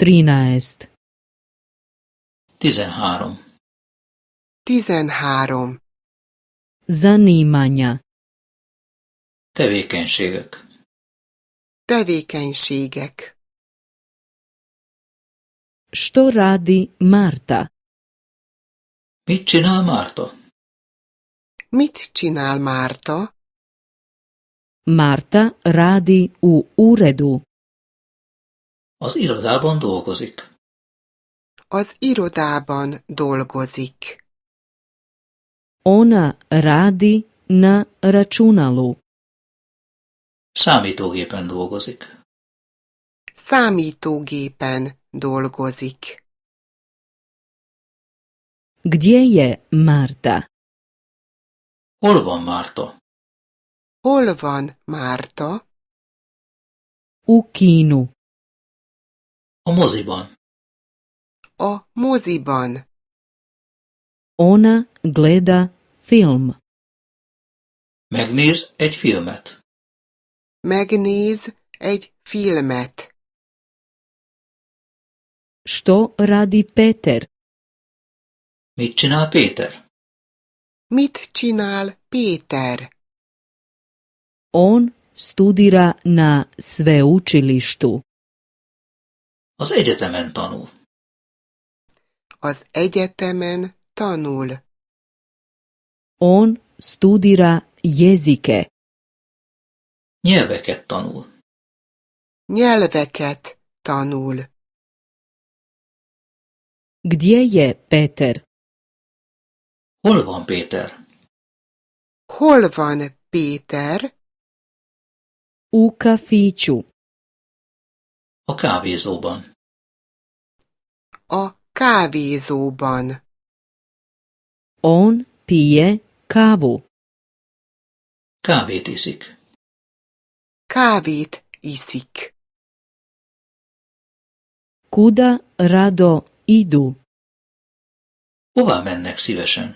13. 13. 13. Zanimanja. Tevékenységek. Tevékenységek. Što radi Marta? Mit csinál Márta? Mit csinál Márta? Marta radi u uredu. Az irodában dolgozik. Az irodában dolgozik. Ona radi na računalu. Számítógépen dolgozik. Számítógépen dolgozik. Gdje je Marta? Hol van Márta? Hol van Márta? U kinu. A moziban. A moziban. Ona gleda film. Megnéz egy filmet. Megnéz egy filmet. Što radi Peter? Mit csinál Péter? Mit csinál Péter? On studira na sveučilištu. Az egyetemen tanul. Az egyetemen tanul. On studira jezike. Nyelveket tanul. Nyelveket tanul. Gdje je Peter? Hol van Péter? Hol van Péter? U kafiću. A kávézóban. A kávézóban. On pije kavu. Kávét iszik. Kávét iszik. Kuda rado idu? Hová mennek szívesen?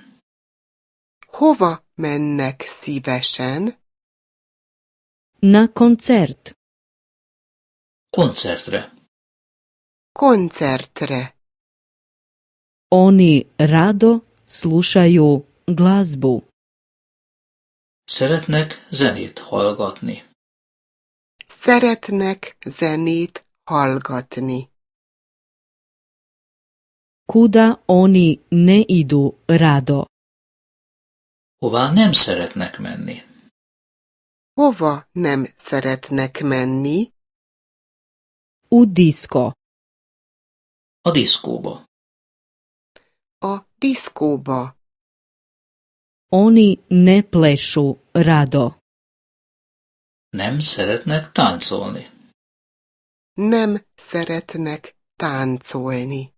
Hova mennek szívesen? Na koncert. Koncertre. Koncertre. Oni rado slušaju glazbu. Szeretnek zenét hallgatni. Szeretnek zenét hallgatni. Kuda oni ne idu rado? Hová nem szeretnek menni. Hova nem szeretnek menni? U disko. A diszkóba. A diszkóba. Oni ne plešu rado. Nem szeretnek táncolni. Nem szeretnek táncolni.